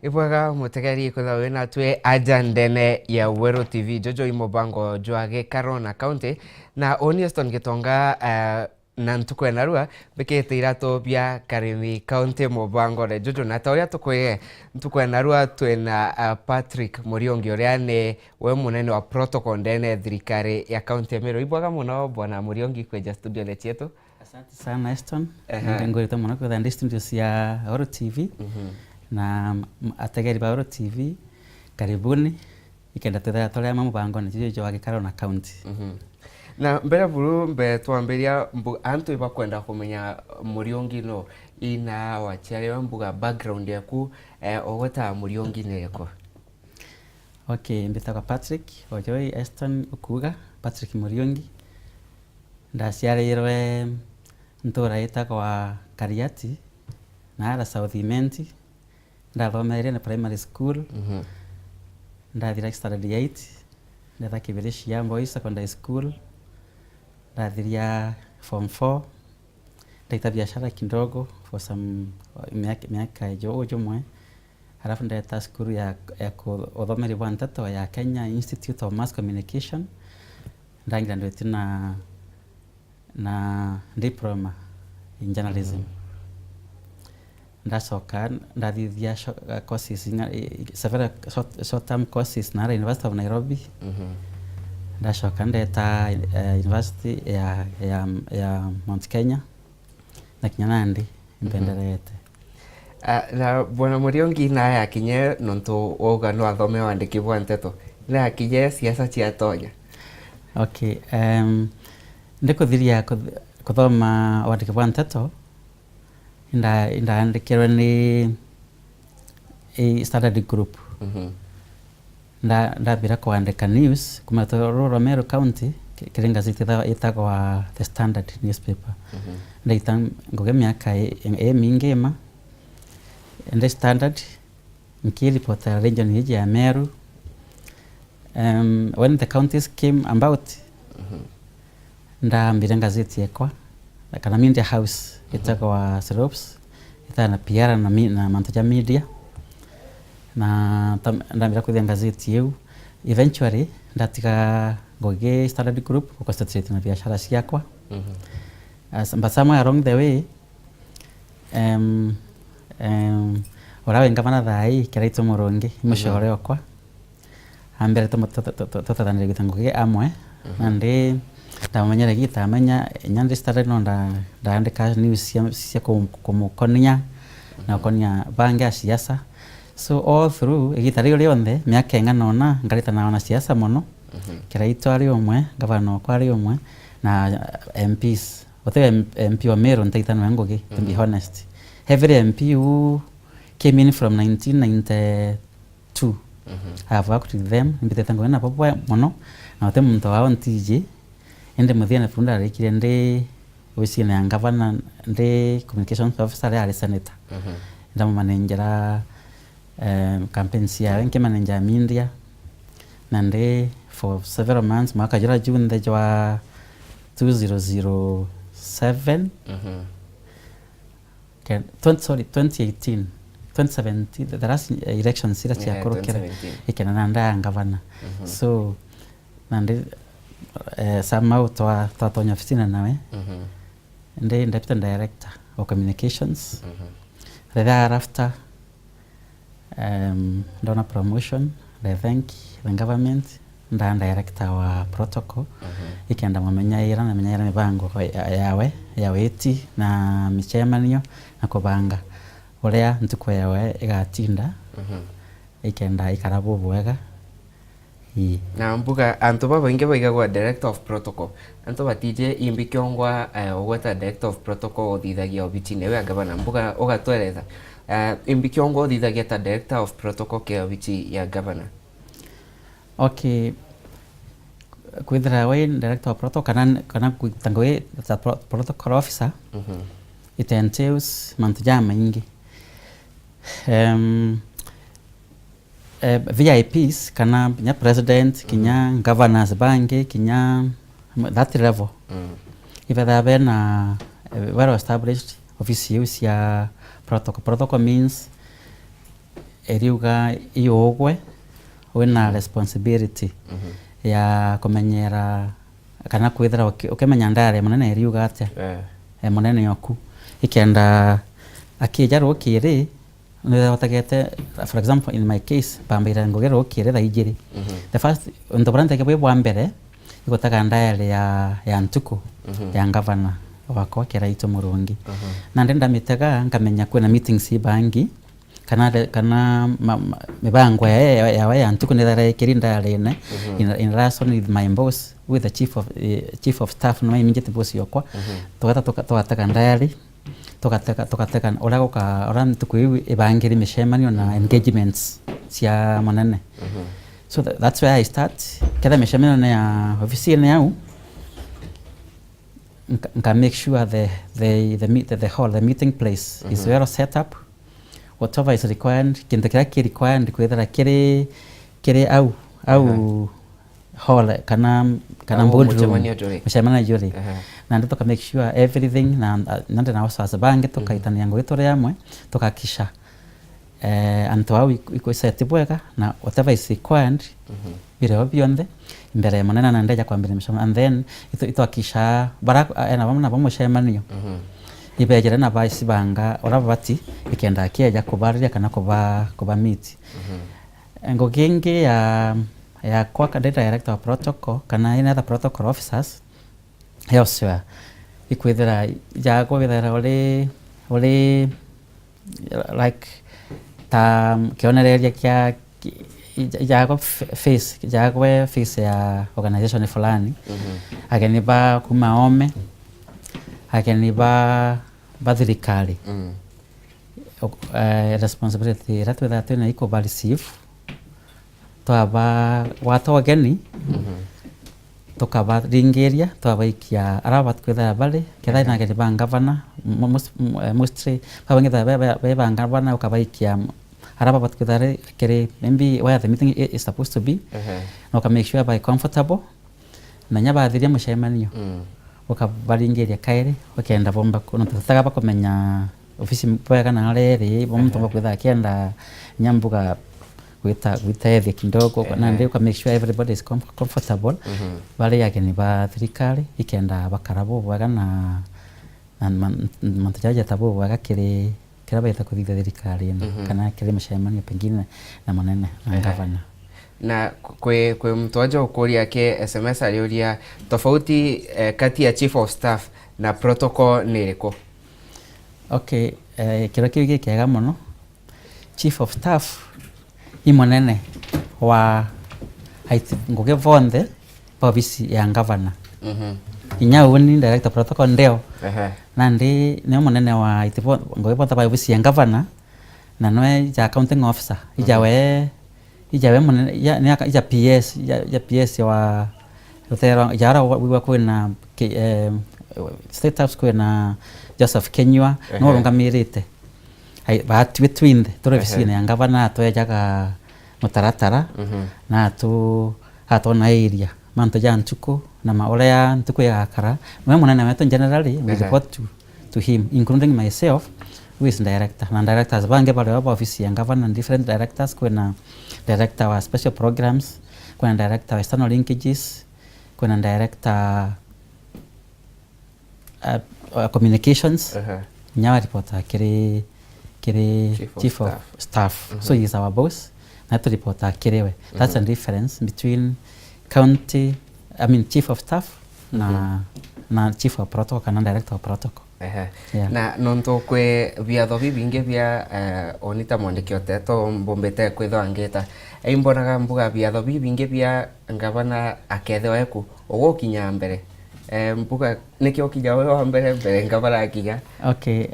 Ibwaga mutegeri kuthawe na twe aja ndene ya Wero TV jojo imobango jwage Karona County na Onieston Gitonga na ntukwe narua bekete irato bya Karimi County mobango re jojo na tawya tukwe ntukwe narua twe na Patrick Muriongi oriane we munene wa protocol ndene thirikari ya county ya Meru. Ibwaga muno bwana Muriongi kweja studio lechetu. Asante sana Eston. Ngorita muno kwa ndi studio ya Wero TV. Na ategeri ba Wero TV karibuni ikenda tetha tole mamu bango na jijo wa Karona County. Na mbere buru mbe twamberia antu iba kwenda kumenya Muriongi no ina wachiare mbuga background yaku ogota Muriongi neko. Okay, mbitaka Patrick Ojoi Eston ukuga Patrick Muriongi ndasiareirwe ntura itakwa Kariati na ala South Imenti ndathomeire na primary school ndathira standard 8 ndatha Kibirishia Boys Secondary School ndathiria form 4 ndaita biashara kidogo for some miaka jumwe halafu ndaita school ya kuthomeri wa ntato ya Kenya Institute of Mass Communication ndangira ndweti na diploma in journalism. Ndasoka ndathithia courses several short term courses na University of Nairobi. Ndasoka ndeta University ya Mount Kenya na Kinyanandi mpenderete. Na bwana Muriongi na ya kinye nonto oga no athome wandiki bwa nteto na kinye siasa cia tonya. Okay, ndikuthiria kuthoma wandiki bwa nteto ndaandikirwe ni Standard Group. Ndabira kuandika news kuma Rural Meru County kiringa zititha itagwa The Standard newspaper. Ndaita ngoge miaka mingima The Standard nkiripota region hiji ya Meru. When the counties came about ndambira ngazeti yakwa kana Media House itagwa Serops itana PR na Mantaja Media na ndambira kuthia ngazeti yeu. Eventually ndatika ngoge Standard Group ko concentrate na biashara ciakwa. But somewhere along the way orawe ngavana thai kiraito Murongi mushore okwa ambere totathanire gitangoge amwe na ndi ndamenyere gitamenya nyandi started no ndaandika news cia kumukonia na konia bange siasa. So all through igitari uri onthe miaka ing'anona ngarita na siasa muno kiraito ari omwe gavana kwa ari omwe na MPs wote MP wa Meru ntaita no ngogi to be honest. Every MP who came in from 1992 I have worked with them mbiteta ngona popwa muno na wote muntu wao ntije ende muthia na funda rekire ndi wisi na ngavana ndi communications officer ya senator. Ndamu manengera campaigns ya wenke manager media na ndi for several months mwaka jira June the jwa 2007 2018 2017 the last election sira ya korokera ikena nanda ngavana. So nandi somehow tonya fitina nawe ndi deputy director of communications. Thereafter dona promotion I thank the government nda director wa protocol ikenda mamenyaira mibango yawe eti na michemanio na kubanga uria ntuko yawe igatinda ikenda ikarabo bwega. Na mbuga antu baba inge baigagwa director of protocol antu batije imbikyongwa ogweta director of protocol othithagia obitine we gavana mbuga ogatwereza imbikyongwa othithagia ta director of protocol ke obiti ya gavana. Okay, kwithira we director of protocol kana kutangoe ta protocol officer it entails mantuja maingi VIPs kana nya president kinya governors bange kinya that level. If there have been well established office ya protocol means eriuga iyo ogwe wina responsibility ya kumenyera kana kwithira ukimenya ndare munene eriuga atia munene yoku ikenda akija rokire notagete for example in my case pambira ngogera rokire tha igiri the first ndobrante ke bwa mbere igotaka ndare ya ntuku ya governor wakwa Kiraito Murungi na ndenda mitega nkamenya kwena meetings ibangi kana mibango ya ntuku nethara kirinda yarene in relation with my boss with the chief of staff no immediate boss yokwa tukataka ndayari tukateka ora ntuku ibangi mishemanio na engagements cia manene so that's where I start kada mishemanio ya ofisi yao nka make sure the hall, the meeting place is well set up. Whatever is required, kintu kira ki required kwethera kiri au hall kana boardroom mshamana juri na ndo tuka make sure everything na nande na wasa bange tukaitania ngo itore yamwe tukakisha anto au iko set bweka na whatever is required bire bionde mbere manena na ndeja kwambira mshama and then ito akisha bara na bamwe na bamwe shemanio ibejere na baisi banga orabati ikenda akieja kubarira kana kuba meet ngo genge ya kwa kadeta director of protocol kana ina the protocol officers elsewhere ikwethera jago wethera ole like kionereria kia jago face ya organization fulani ageniba kumaome ageniba thirikari responsibility ratwetha twina iko receive twaba watu ageni tukaba ringeria twabaikia araba twetha bale ketha na getiba governor mostly babangitha beba governor ukabaikia araba batkudare kere maybe where the meeting is supposed to be no ka make sure by comfortable na nyaba thiria mushemanio ukabaringeria kaire ukenda bomba kuno tutaga bakomenya ofisi mpaka na rere bomba kwitha kenda nyambuga gwita ethi kidogo na ndio ka make sure everybody is comfortable bale yake ni ba thirikari ikenda bakarabo bwaga na mantajaja tabo bwaga kire baita kuthitha thirikari kana kire mshaimani pengine na manene na governor na kwe mtoaja ukuria ke SMS alioria tofauti kati ya chief of staff na protocol niriko. Okay, kiro kiu kiega muno chief of staff imonene wa haiti ngoge vonde ofisi ya governor inya uni director protocol ndio na ndi ne monene wa itipo ngoge vonda ba ofisi ya governor na noe ja accounting officer ijawe monene ya PS ya PS wa utero jara wiwa kwena state house kwena Joseph Kenywa no rungamirite ai batu twinde torevisi ya governor to yaga mutaratara na tu hatona area manto jantuko na maolea ntuko ya kara no monene wetu generally we report to him including myself who is director na directors bange pale wa office ya governor and different directors kuna director wa special programs kuna director wa external linkages kuna director communications nyawa reporter kire chief of staff so he is our boss na to reporter kirewe that's a difference between county chief of staff na chief of protocol kana director of protocol na nonto kwe biatho bibinge bia onita mondekio teto mbombete kwitho angeta imbonaga mbuga biatho bibinge bia ngabana akethe weku ogo kinya mbere mbuga nikio kinya wa mbere ngabana akiga okay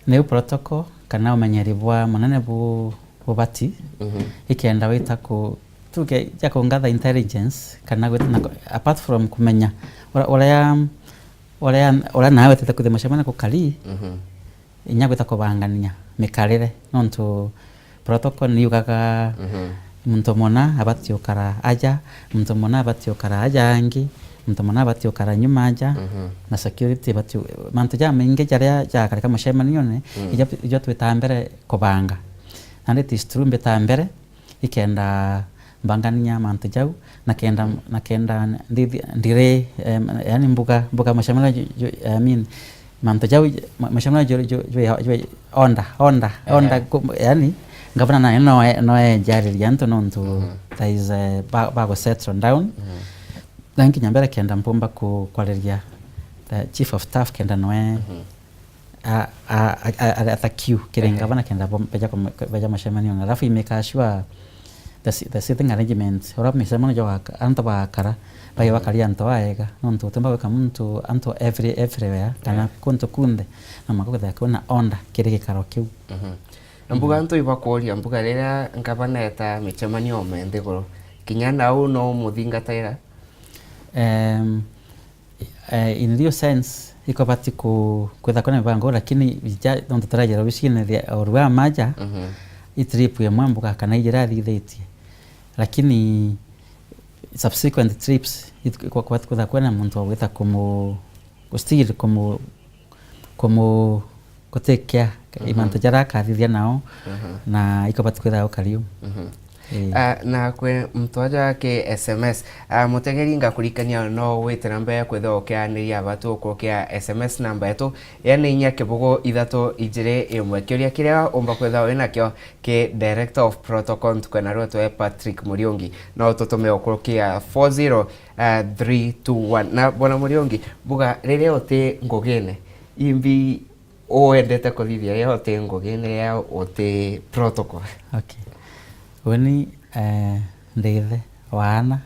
new protocol kana umenyeri bwa monene bubati ikenda wita ku tuge jako ngatha intelligence kana gwetana apart from kumenya ora nawe tete kuthema shemana kukali inya gweta kubangania mikarire nonto protocol ni ugaga muntu mona abati ukara aja muntu mona abati ukara aja angi muntu mona abati ukara nyuma aja na security abati mantu ja minge jaria ja kareka mashemani yone ijo twitambere kubanga nandi tistru mbeta mbere ikenda mbangania mantu jau na kenda ndire yani mbuga mashamala mantu jau mashamala jo onda yani ngavana no jari yanto nonto tais bago settle down danki nyambere kenda mpomba kwaleria the chief of staff kenda noe a queue kirenga bana kenda beja mashamani na rafi imekashwa the sitting arrangement ora misemano jo anto bakara bai wakali anto aega nonto temba weka muntu anto everywhere kana kunto kunde na makoko ya kuna onda kireke karokiu mbuga anto ibakoria mbuga rera ngabana eta michemanio mende goro kinyana au no muthingataira in real sense iko bati kwetha kona mibango lakini nonto tarajira bishine orwa maja itripu ya mwambuka kana ijira thithetie lakini subsequent trips kwa kwetha kona muntu awetha kustir como kutekea imanto jara kathithia nao na iko bati kwetha ukariu na kwe mtwaja ke SMS mutegeri ngakurikania no wete namba ya kwetha okeaniria abatu okokea SMS namba yetu yani inya kibugo 3 ijire imwe kioria kiria umba kwetha wena kio ke director of protocol tukana rwetwe Patrick Muriongi no tutume okokea 40321 na bwana Muriongi buga rere ote ngogene imbi oendete kuthithia ya ote ngogene ya ote protocol. Okay. Wani ndethe wana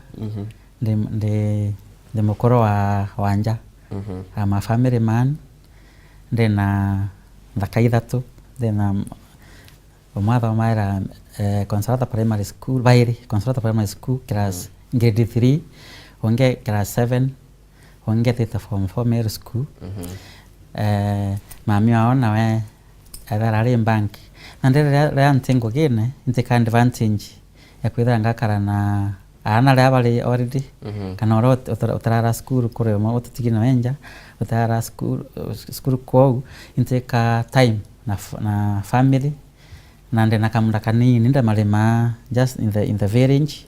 ndi mukoro wa wanja ama family man ndena thaka 3 ndena umatha maira Consolata Primary School Bairi Consolata Primary School class grade 3 onge class 7 onge theta form 4 middle school mami waona we atharari bank na ndere ntengo gene inteka advantage ya kwithira ngakara na ana ria bari already kana oro utarara school kure mo ututigina wenja utarara school kwao inteka time na family na ndena kamunda kanini nda malema just in the village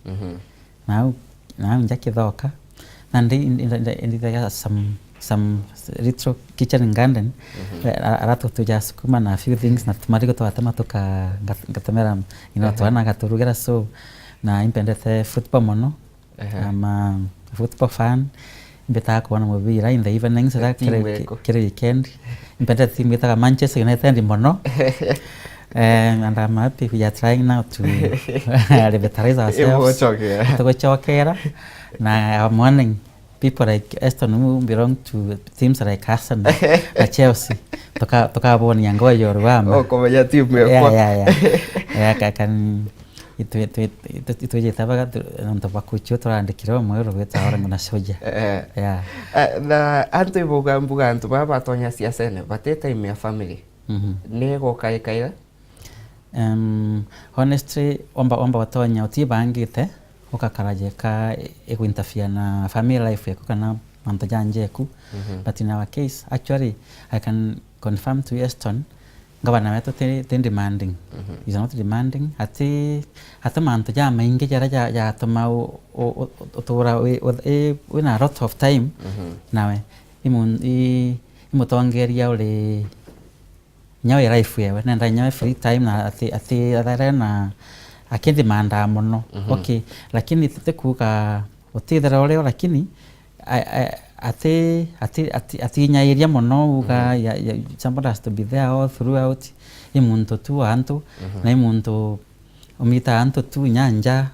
now njakithoka na ndi some retro kitchen garden arato tuja sukuma na few things na tumariko twatema ngatemera twana gaturugera so na impendete football mono ama football fan mbeta kuona mubira in the evenings kire weekend impendete team itaga Manchester United mono and I'm happy we are trying now to revitalize ourselves to chokera na morning people like Aston belong to teams like Arsenal na Chelsea toka boni yango yorwama kama ya timu ya kan itu je tabaga ndo bakucho turandikira mwero gweta ora ngona soja na anto ibuga anto baba tonya siasene bateta ime family nego kaikaira honestly omba watonya utibangite ukakarajeka ekuinterfere na family life yako kana manto janjeku but in our case actually I can confirm to Aston ngabana wetu te demanding is not demanding ati manto jama inge jara ya toma utora we na lot of time nawe imutongeria ule nyawe life yewe nenda nyawe free time na ati na akindi manda mono okay lakini tetekuka utithera ole lakini ati nyairia mono uga somebody has to be there all throughout imuntu tu antu na imuntu umita antu tu nyanja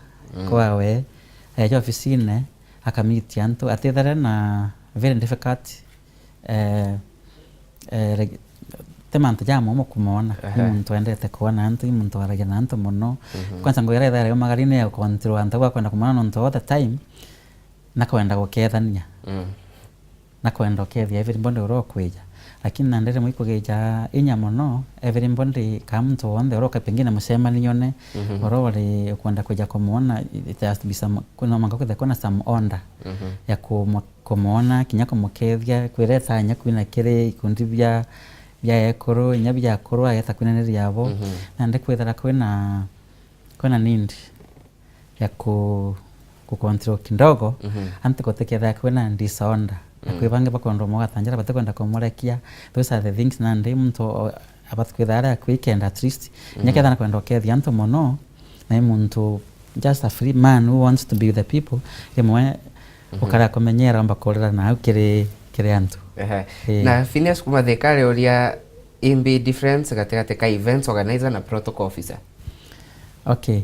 kwawe ya ofisine akamiti antu atithera na very difficult temanto jamo mo kumona muntu endete kuona antu muntu aragena antu mono kwanza ngoyera ithara yo magarine ya control antu kwa kwenda kumona nonto all the time nakwenda gukethania nakwenda ukethia everybody ro kweja lakini nandere mwiko geja inya mono everybody kamto onde ro kapengina musemani yone oro wale kwenda kweja kumona it has to be some kuna manga kuna some onda ya kumona kinyako mukethia kwireta nya kwina kire ikundibya bya ekuru nya bya kuru ayeta kwinaniria yabo na ndi kwithara kwina need ya ku control kidogo anti koteketha kwina disorder kwibange bakondo mugatangira batakwenda kumurekia. Those are the things na ndi muntu abatkwithara weekend at least nyaketha na kwenda okethia antu mono na muntu just a free man who wants to be with the people imwe ukara kumenyera amba korera na ukire antu na Phineas kuma thekare uria imbi difference gategate ka events organizer na protocol officer. Okay,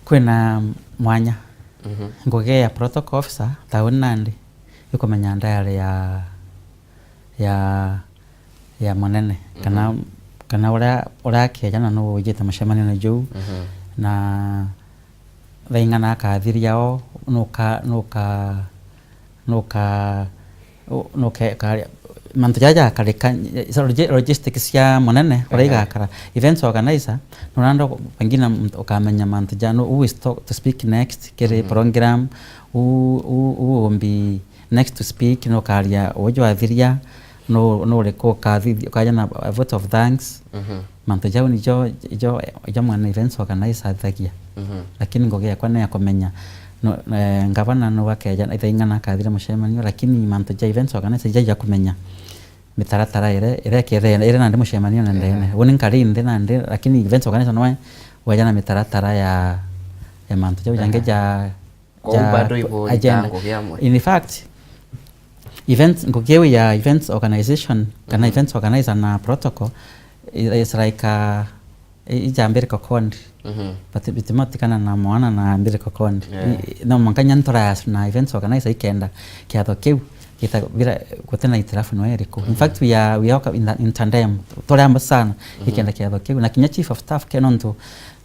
kwina mwanya nguge ya protocol officer tauni nandi ikomenya ndayari ya munene kana ura kejana no ujite mushemani na juu na vaingana akathiria o nuka mantu jaja kareka logistics ya munene uraiga akara events organizer nurando pengine ukamenya mantu jano who is to speak next kere program who be next to speak no karia ojo athiria no reko kaja na a vote of thanks mantu jao ni jo mwana events organizer athagia lakini ngogea kwa na kumenya no ngavana no wakeja ithaingana kathira mushemanio lakini mantu ja events organizer ja kumenya mitaratara ire kethera ire na ndi mushemanio na ndene woni nkari ndi na ndi lakini events organizer no wajana mitaratara ya mantu ja jange ja bado ibo itango gyamwe. In fact events ngogewe ya events organization kana events organizer na protocol is like ijambere kokondi but bitimatikana na mwana na mbere kokondi no mankanya ntoras na events organizer ikenda kiatho kiu kita vira kutena itirafu no eriko. In fact we are in tandem toramba sana ikenda kiatho kiu na kinya chief of staff kenonto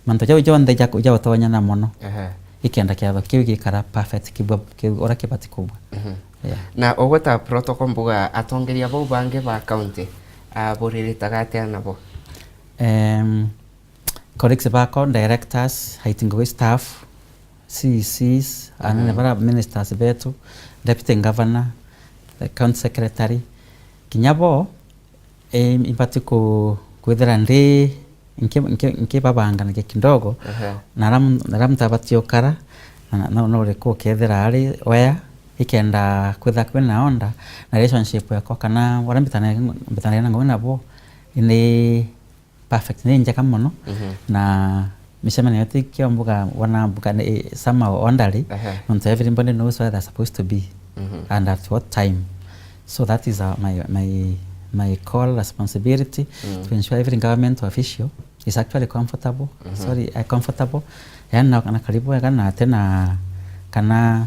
manto jawo jonde jawo tonya na mono ikenda kiatho kiu gikara perfect kibwa ora kibati kubwa. Na ogota protocol mbuga atongeria bo bange ba county borire tagate nabo colleagues bako directors haitingo staff CCs and bara ministers betu deputy governor the county secretary kinyabo impati kwithira ndi nke babanga na kindogo naram tabati okara no reko kethira ari where ikenda kwitha kwina onda na relationship yako kana warambitana na ngona bo ni perfect ni njaka muno na mishamani yote kiombuga wana buga sama ondari not everybody knows where they're supposed to be and at what time, so that is my call responsibility to ensure every government official is actually comfortable comfortable yana kana karibu kana tena kana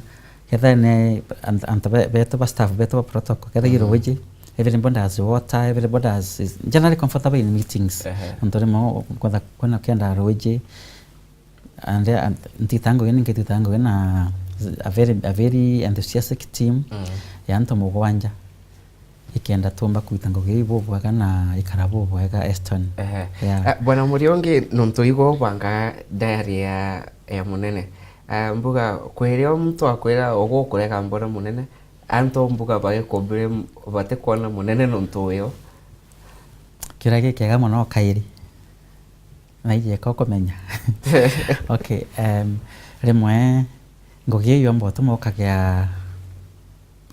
ketha ne anta beto staff beto protocol ketha giroje everybody has water, everybody is generally comfortable in meetings antore mo kuna kenda roje and ntitango yeni ntitango na a very enthusiastic team ya nto mugwanja ikenda tumba kuitango gibo bwagana ikarabo bwaga Eston bwana Muriongi nonto igo banga diary ya munene mbuga kwerio mtu akwera ogo kureka mbona munene anto mbuga bage kombire bate kwana munene nonto yo kirage kega muno kairi na ije ko komenya okay rimwe ngogie yo mboto moka kya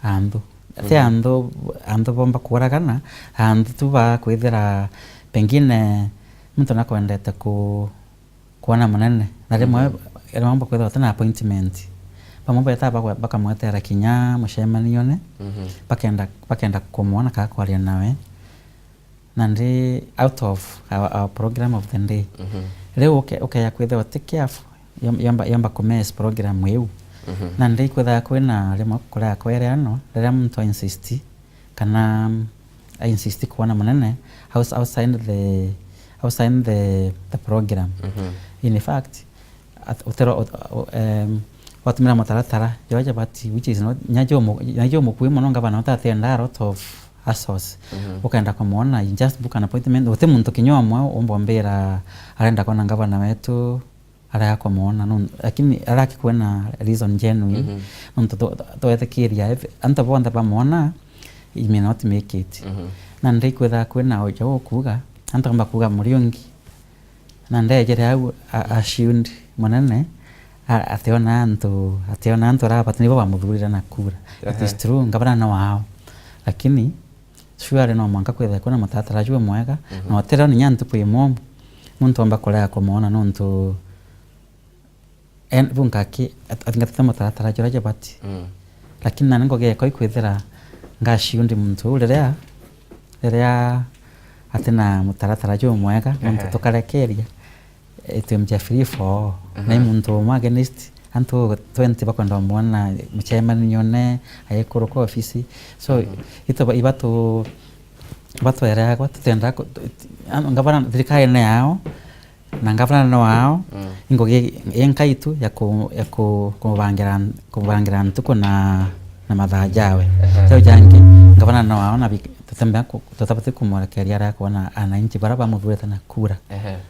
ando bomba kuragana ando tuba kwithira pengine mtu nakwendete kuona munene na rimwe mambo kwithira tena appointment pamwe betaba bakamwetera kinya mushemanio ne bakenda kumuona ka kwaria nawe na ndi out of our program of the day leo okay kwithira tikiafu yamba commence program yeu na ndi kwithira kwina rimwe kura kwereano rira mtu insist kana insist kuona munene outside the program in fact watumira mataratara jawaja bati which is not nyajomo kuimo nonga bana utatenda a lot of hassles ukaenda kumuona you just book an appointment wote muntu kinyoa mwa ombombera arenda kona ngavana wetu ara kumuona no lakini ara kikwena reason genuine muntu toetekiria anta bonda pamuona you may not make it na ndi kwetha kwina oja okuga antamba kuga muriongi na ndejere au assumed monene ationa antu rapa nibo bamuthurira na kura. It is true ngabana na wao lakini sure no mwanka kwetha kuna mutatara jwe mwega na otera ni nyantu pwe momu muntu amba kolea kumuona nontu bunkaki atingatata mutatara jwe bati lakini nango ge ko ikwethera ngashiundi muntu urerea atena mutaratara jwe mwega muntu tokarekeria etemja free for na muntu against anto 20 bakwenda muona mchema nyone ayekoro ko ofisi so ito ibatu era kwa tutenda ngabana dirika ene yao na ngabana no wao ingoge enkaitu ya kubangira ntuko na madhajawe so jangi ngabana no wao na tutembea tutapata kumwelekeria ya kuona ananchi baraba mvuleta na kura.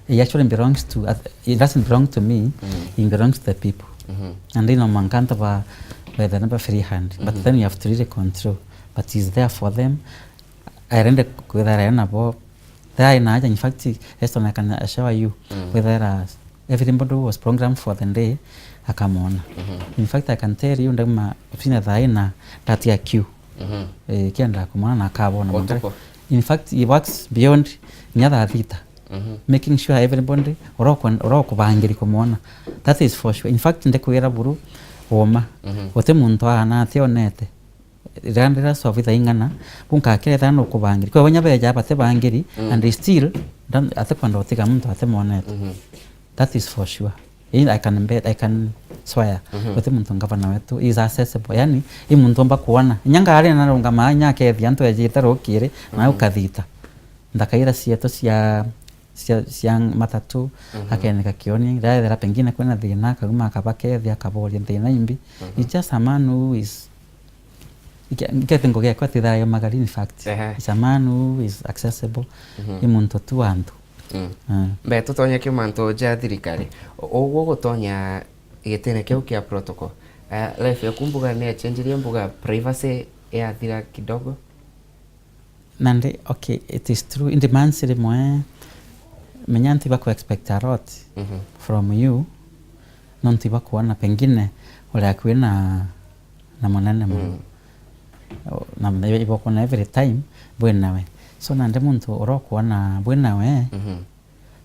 It actually belongs to it doesn't belong to me, it belongs to the people. And then mankanta ba the number free hand, but then you have to really control, but it's there for them. I render whether I know there in fact Eston I can assure you whether everybody was programmed for the day akamona. In fact I can tell you ndema ofina dhaina that ya queue kienda kumana na kabona. In fact it works beyond nyatha thita. Making sure everybody oro kubangiri kumona. That is for sure. In fact ndekwira buru woma wote muntu ana tionete randira so vitha ingana bunka kire thano kubangiri kwa banya beja bate bangiri and still ate kwando tika muntu ate monete. That is for sure. I can swear wote muntu ngavana wetu is accessible yani muntu mba kuona nyanga ari na runga manya ke thianto ejitaro kire na ukathita ndakaira sieto cia matatu akeneka kioni raithera pengine kwena thina kaguma akabake thia kabori thina imbi it's just a man who is getting go kwa tithara ya magari in fact it's a man who is accessible imuntu tu antu be tutonya kimanto ja thirikari ogo gutonya gitene kiu kia protocol life yakumbuga ne change mbuga privacy ya thira kidogo nande okay it is true in demand sile menyanti bako expect a lot from you nonti bako na pengine ole kwina na monane mo na mbe bako na every time bwenawe so nande muntu oroko na bwenawe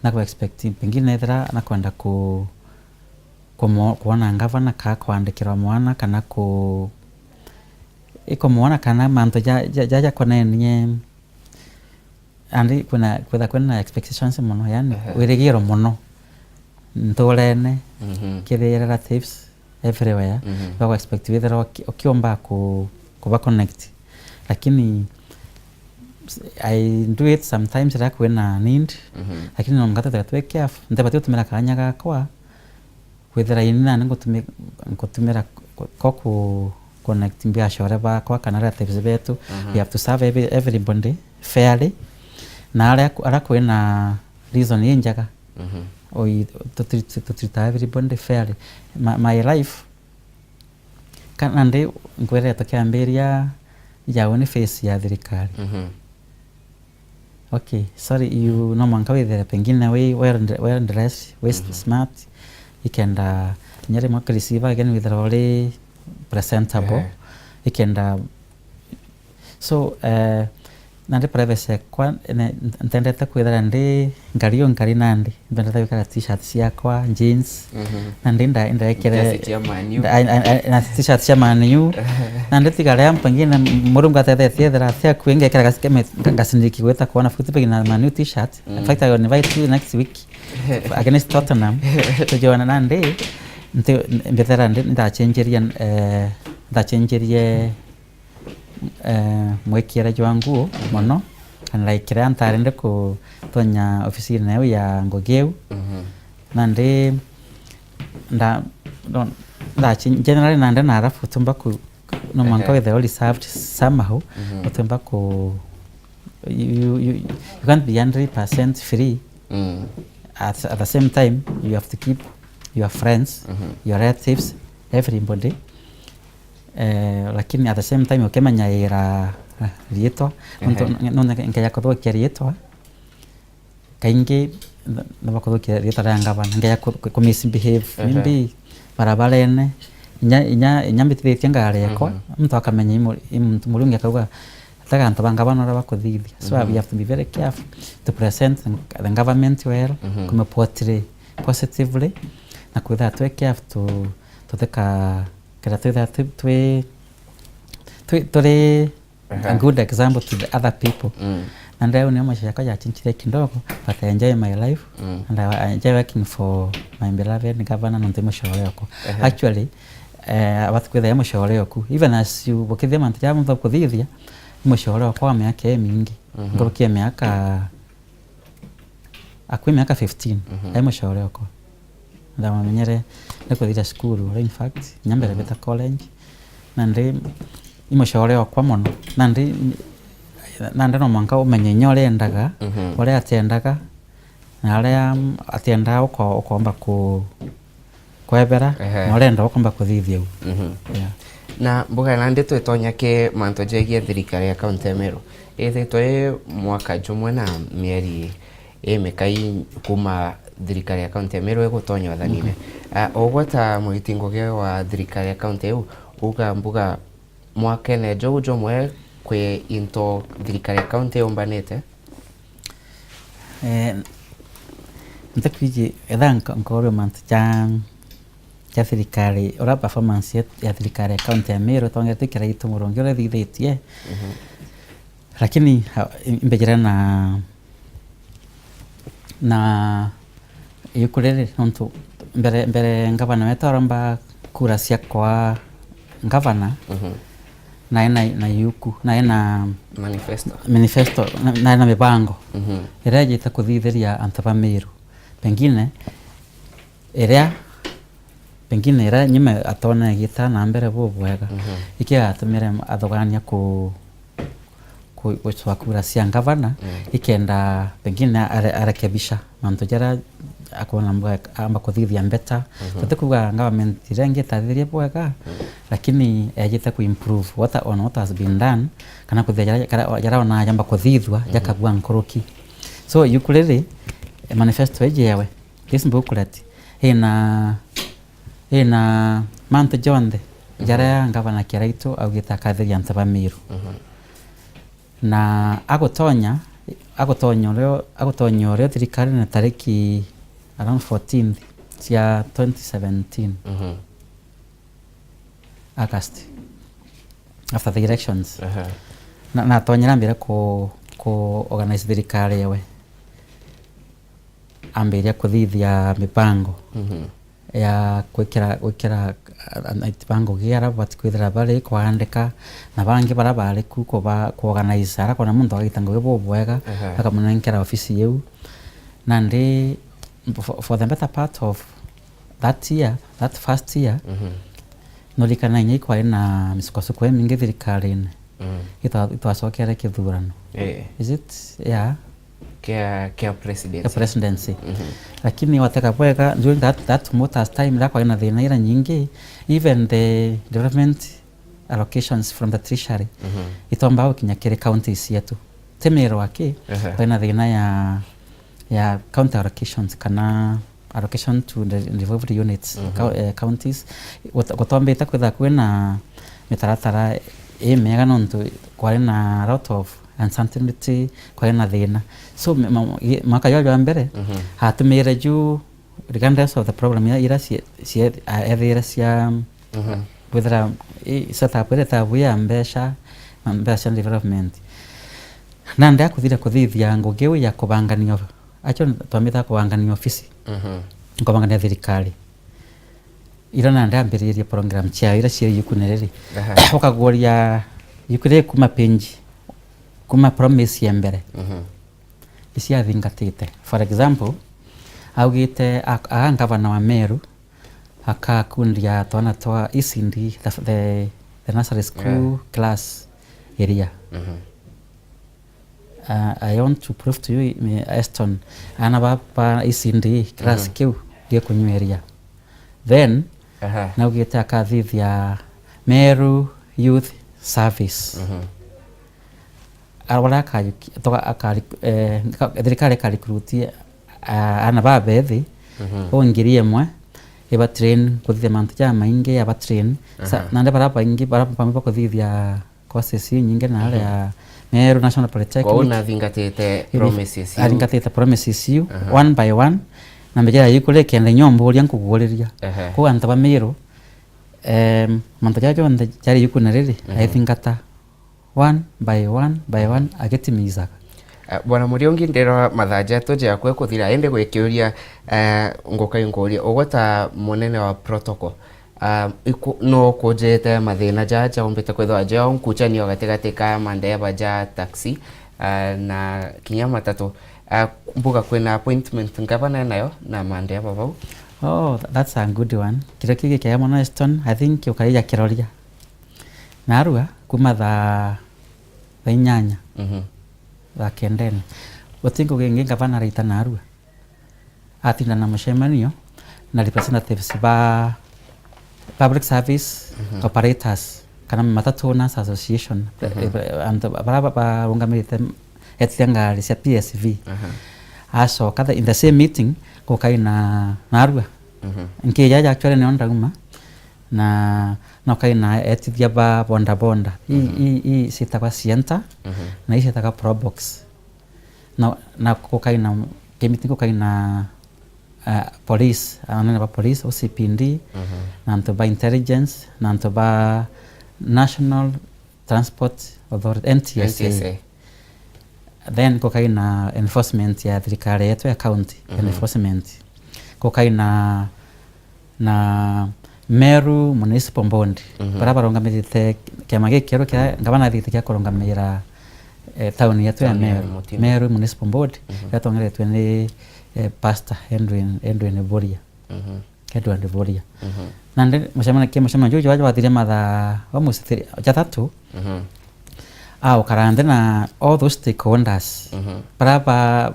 na ko expecting pengine thera na kwenda kuona ngavana ka kwandikira mwana kana iko mwana kana manto ja kona nye andi kuna expectations mono yani wiregiro mono ntolene kire relatives everywhere bako expect whether okiomba kuba connect lakini I do it sometimes like when I need lakini nomgata tatwe careful ndabati utumira kanya gakwa whether ina ngotumira ko connect mbia shore ba kwa kana relatives betu we have to serve everybody fairly na ara kwena reason yenjaga to treat everybody fairly my life kana nde ngwere tokiamberia yaone face ya thirikari okay sorry you no manka wethere pengine we dress we smart you can nyere mwaka receiver again with all presentable you can so nande privacy kwa ntendete kwithera ndi ngari nandi ndendete wikara t-shirt ciakwa jeans nandi ndekere na t-shirt cia Man U nandi tigara pengine murungu atethetie thera cia kwingekera gasikeme ngasindiki gweta kuona football na Man U t-shirt in fact I will invite you next week against Tottenham to join nandi mbethera ndachenjeria mwekera jwangu mono like antarende ko tonya ofisi nayo ya ngogeu nande nda generally nande narafu tumba ku no manka with all served somehow utumba ko you can't be 100% free at the same time you have to keep your friends your relatives everybody lakini at the same time ukemanya rietwa none ngeya kuthukia rietwa kaingi nabakuthukia rietwa rĩa ngavana ngeya kumisbehave maybe barabarene inya mbitithĩtie ngari yakwa muntu akamenya muntu mũrungi akauga tagantu ba ngavana ora bakuthithia so we have to be very careful to present the government well kuma portray positively na kwitha twe careful to theka kira twitha turi a good example to the other people and I know much ya chinchire kidogo but I enjoy my life and I enjoy working for my beloved governor na ntimo shauri yako actually watu kwitha yamo shauri yako even as you bokithia mantu ya mutho kuthithia mushauri wako wa miaka mingi ngorokia miaka akwi miaka 15 ai mushauri wako nda mamenyere nikuthira skuru in fact nyambere beta college na ndi imushauri wako muno na ndi no mwanka umenye nyore endaga ore atendaga na aria atenda ukomba kwebera na urenda ukomba kuthithia na mbuga na ndeto itonya ke manto jegie thirikari ya kaunti ya Meru ithitwe mwaka jumwe na mieri mekai kuma thirikari ya kaunti ya Meru egutonya wathanine ogwata muitingo ge wa thirikari ya kaunti eu uga mbuga mwaka ne jumwe kwe into thirikari ya kaunti umbanete ntakwiji edanka nkoro manto jang ya thirikari ora performance ya thirikari ya kaunti ya Meru tongete kira itu murongo ora thithitie lakini imbejera na yukurere nonto mbere ngavana metoramba kura cia kwa ngavana na yuku na manifesto na mibango irejita kuthithiria antaba Meru pengine nyime atone gita na mbere bubwega ikia atumire athogania ku kura cia ngavana ikenda pengine arekebisha mantu jara akona mbweka amba kuthithia mbeta tutikuga government irengi tathirie bwega lakini ejite ku improve what has been done kana kuthia jara ona jamba kuthithwa jakabwa nkoroki so yukulele manifesto ejewe this booklet ina mantu jonde jara ngavana kiraito au gitakathiria ntaba Meru na agotonya leo thirikari na tariki around 14th cia 2017 August after the elections na tonyera mbere ko organize thirikari yewe ambiria kuthithia mipango ya kwikira mipango giara batkwithira bari kwandika na bangi bara bari ku organize ara kona muntu agitango gebo bwega akamunenkera ofisi yeu na ndi for the better part of that first year nolikana nyi kwa ina misukosuko mingi thirikari-ini itwacokera kithurano is it care presidency lakini wateka bwega during that tumultuous time la kwa ina thina ira nyingi even the development allocations from the treasury itomba ukinya kire counties yetu temero wake kwa ina thina ya county allocations kana allocation to the devolved units counties gotombe itakwitha kwina mitaratara mega nontu kwa na a lot of uncertainty kwa na thina so mwaka yo mbere hatumire juu regardless of the problem ya ira cia cia withera setup ira tabuya mbesha development na nda kuthithia ngogeu ya kubanganio acho twamita kubanganio ofisi kubangania thirikari ira na nda ambiririe program cia ira cia yukunereri ukagoria yukure kuma page kuma promise ya mbere isia thingatite for example augite ngavana wa Meru akakundia twana twa isindi the nursery school class area I want to prove to you Aston anabapa isindi class kiu gie kunyu area then na ugite akathithia Meru Youth Service arwala thirikari karikuruti ana babethi ongirie mwe eba train kuthithia mantu ja maingi aba train nande baraba ingi baraba kuthithia courses nyingi na ale ya Meru National Polytechnic kwa una thingatite promises aringatite promises you one by one na mbejera yikule kende nyombo uria nkuguriria ko anta ba Meru mantu ja jonde jari yikuna riri I think ata one by one agetimiza. Bwana Muriongi ndero mathaja toje kwe kuthira ende gwikiuria ngoka ingoria ogota munene wa protocol no kujete mathina jaja umbite kwethwa ja nkuchanio gatigati ka mandeba ja taxi na kinya matatu mbuga kwina appointment ngabana nayo na mandeba bau. Oh, that's a good one. Kira kiki kya mona Eston I think ukaija kiroria narua kuma tha inyanya wa kendeni utingo genge ngavana rita narua atinda na mshemanio na representatives ba public service operators kana matatu owners association and baraba ungamirite etianga cia PSV aso kada in the same meeting ko kaina narua nke jaja actually ne ondaguma na no kaina etithia ba bonda i sitaka sienta na i sitaka probox na ko kaina kemiti ko kaina police anana ba police OCPD na to ba intelligence na to ba National Transport Authority NTSA. Then ko kaina enforcement ya thirikari yetu ya county enforcement ko kaina na Meru Municipal Board barabara ngamirite kiama gikero kia ngabana thite kia korongamira town yetu ya Meru Municipal Board yatongeretwe ni Pastor Edwin Boria Edwin Boria nande mshama jojo waje wathire matha almost jatatu karande na all those stakeholders baraba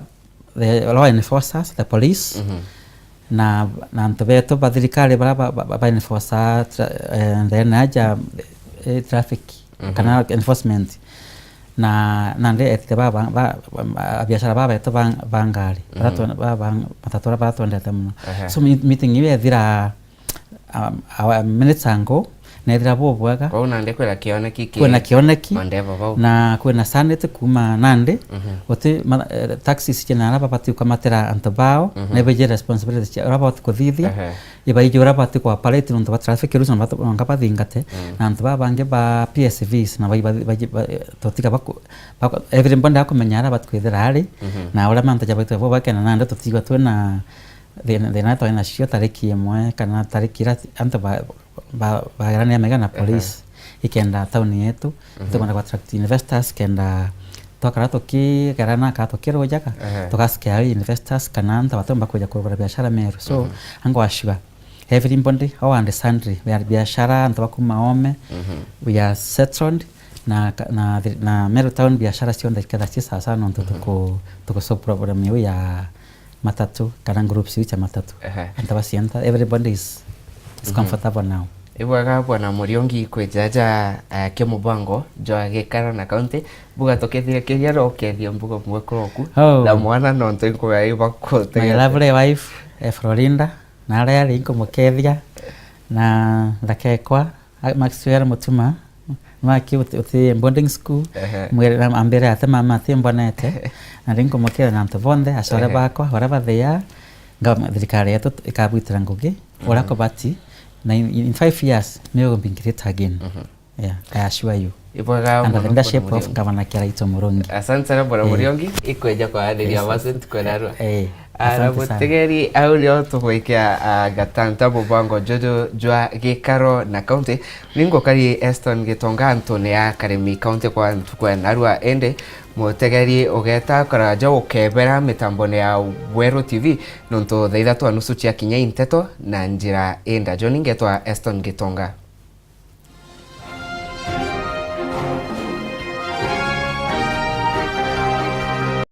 the law enforcers the police na ntobeto bathirikari ba enforcer then aja traffic kana enforcement na nande etike ba biashara baba eto bangari matatora batonda tamuno so meeting iwe thira minutes ago na thira bobwaga kwa nande kwela kioneki mandeva bau na kwena sanete kuma nande ote taxis chena na papati kamatera antobao na beje responsibility cha rabat ko thithia iba ije rabat ko apalete no traffic rules no ngapa thingate na antoba bange ba PSVs na ba totika bako everybody akomenyara bat kwithira ari na ora manta ja baito bo bakena nande totiga twena thina to ina cio tariki imwe kana tariki ra antoba ba garani mega na police ikenda town yetu tukona attract investors kenda tokara toki garana ka tokero jaka tokasikia investors kana anta batomba kuja kwa biashara Meru so ango ashwa everybody how understand we are biashara anta bakumaome we are settled na Meru town biashara sio ndikada sisa sana ndo tuko so problem ya matatu kana groups cha matatu anta basienta everybody is comfortable now. Ibwaga Bwana Muriongi kwejaja kemubango jwa gekara na county buga tokethire kiria rokethio mbuga mwekoroku na mwana no ntinko ya ibako my lovely wife Florinda na aria rinko mukethia na ndakekwa Maxwell Mutuma maki uti boarding school mwere ambere ate mama timbonete na rinko mukethia na ntobonde ashore bakwa whatever they are ngam thirikari yetu ikabwitira ngugi urako bati in 5 years may will be great again. Yeah, I assure you. And the leadership of Governor Kiraito Murungi. Asante sana Bwana Muriongi ikweja kwa adili ya wasent kwa narua. Arabutegeri aulio tukuikia gatanta bubango jojo jwa gikaro na county ningo kari Eston Gitonga Antone ya Karemi county kwa narua ende mutegeri ogeta karaja ukebera mitambone ya Weru TV nonto thaitha twa nusu cia kinya inteto na njira enda John ngetwa Eston Gitonga.